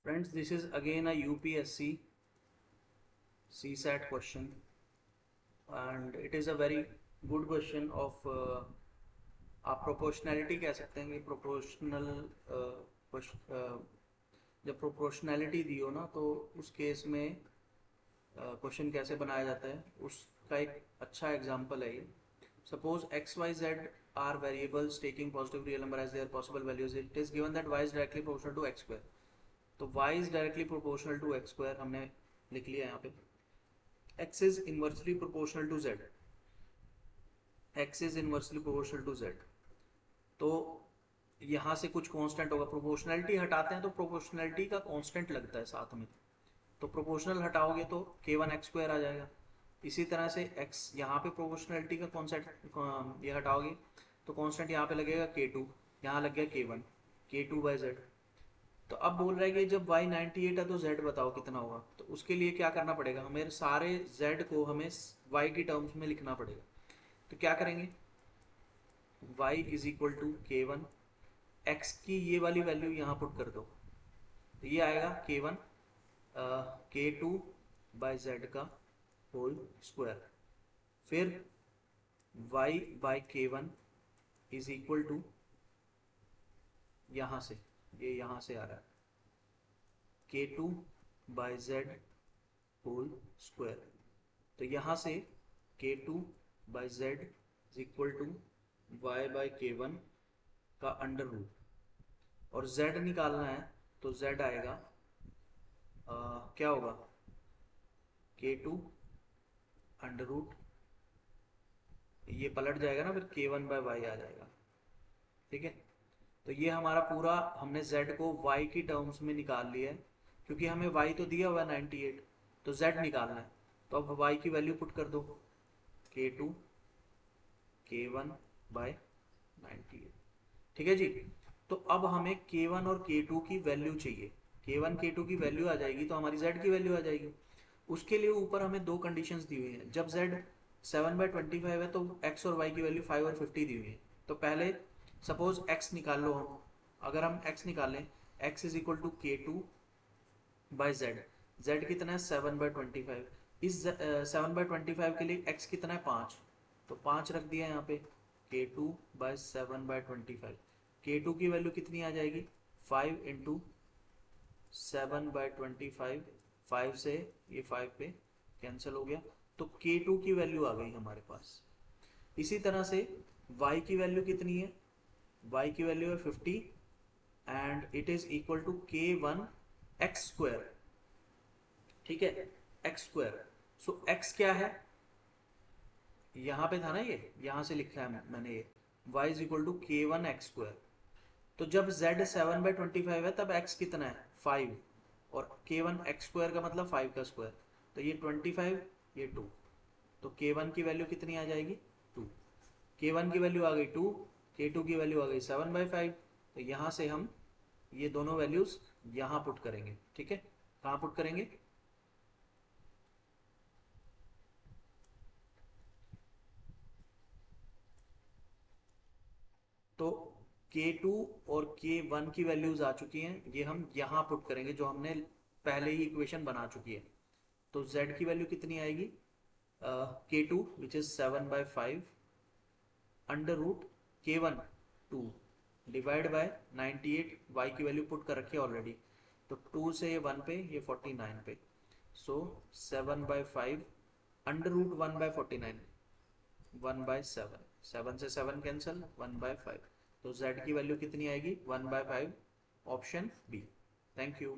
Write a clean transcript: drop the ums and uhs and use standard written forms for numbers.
Friends, this is again a UPSC CSAT question, and it is a very good question of आप proportionality कह सकते हैं कि proportional जब प्रोपोर्शनैलिटी दी हो ना तो उस केस में क्वेश्चन कैसे बनाया जाता है उसका एक अच्छा एग्जांपल है ये. Suppose x, y, z are variables taking positive real number as their possible values. It is given that y is directly proportional to x square. तो y is directly proportional to x square हमने लिख लिया यहाँ पे. x is inversely proportional to z. x is inversely proportional to z. तो यहाँ से कुछ कांस्टेंट होगा. प्रोपोर्शनैलिटी हटाते हैं तो प्रोपोर्शनैलिटी का कांस्टेंट लगता है साथ में. तो प्रोपोर्शनल हटाओगे तो k1x² आ जाएगा. इसी तरह से x यहाँ पे प्रोपोर्शनैलिटी का कॉन्सेप्ट ये हटाओगे तो कांस्टेंट यहाँ पे लगेगा k2, यहाँ लग गया k1, k2/z. तो अब बोल रहा है कि जब y 98 है तो z बताओ कितना होगा. तो उसके लिए क्या करना पड़ेगा, हमें सारे z को हमें y की टर्म्स में लिखना पड़ेगा. तो क्या करेंगे, y is equal to k1, x की ये वाली वैल्यू यहाँ पुट कर दो तो ये आएगा k1 k2/z का होल स्क्वायर. फिर y by k1 is equal to यहाँ से, ये यहाँ से आ रहा है k2/z होल स्क्वायर. तो यहाँ से k2/z is equal to y by k1 का अंडर रूट. और z निकालना है तो z आएगा क्या होगा, k2 अंडर रूट, ये पलट जाएगा ना फिर k1/y आ जाएगा. ठीक है. तो ये हमारा पूरा हमने z को y की टर्म्स में निकाल लिया है क्योंकि हमें y तो दिया हुआ है 98, तो z निकालना है. तो अब y की वैल्यू पुट कर दो k2 k1/98. ठीक है जी. तो अब हमें k1 और k2 की वैल्यू चाहिए. k1 k2 की वैल्यू आ जाएगी तो हमारी z की वैल्यू आ जाएगी. उसके लिए ऊपर हमें दो कंडीशंस दी हुई हैं. जब z 7/25 है तो x और y की वैल्यू 5 और 50 दी हुई है. तो पहले सपोज x निकाल लो हम. अगर हम x निकालें, x is equal to k2/z. z कितना है 7/25. इस 7/25 के लिए x कितना है 5, तो 5 रख दिया यहाँ पे. k2/7/25, k2 की वैल्यू कितनी आ जाएगी 5 इंटू 7/25. 5 से ये 5 पे कैंसिल हो गया तो k2 की वैल्यू आ गई हमारे पास. इसी तरह से y की वैल्यू कितनी है, y की वैल्यू है 50 and it is equal to k1x². ठीक है, x². सो x क्या है, यहाँ पे था ना, ये यहाँ से लिखा है मैंने ये y is equal to k1x². तो जब z 7/25 है तब x कितना है 5 और k1x² का मतलब 5 का स्क्वायर. तो ये 25, ये 2. तो k1 की वैल्यू कितनी आ जाएगी 2. k1 की वैल्यू आ गई 2, k2 की वैल्यू आ गई 7/5. तो यहाँ से हम ये दोनों वैल्यूज यहाँ पुट करेंगे. ठीक है, कहाँ पुट करेंगे, तो k2 और k1 की वैल्यूज आ चुकी हैं, ये हम यहाँ पुट करेंगे जो हमने पहले ही इक्वेशन बना चुकी है. तो z की वैल्यू कितनी आएगी, k2 which is 7/5 under root k1 2 divide by 98. y की वैल्यू पुट कर रखी है ऑलरेडी. तो 2 से ये 1 पे, ये 49 पे. सो 7/5 अंडर रूट 1/49, 1/7. 7 से 7 कैंसिल, 1/5. तो z की वैल्यू कितनी आएगी 1/5. Option B. Thank you.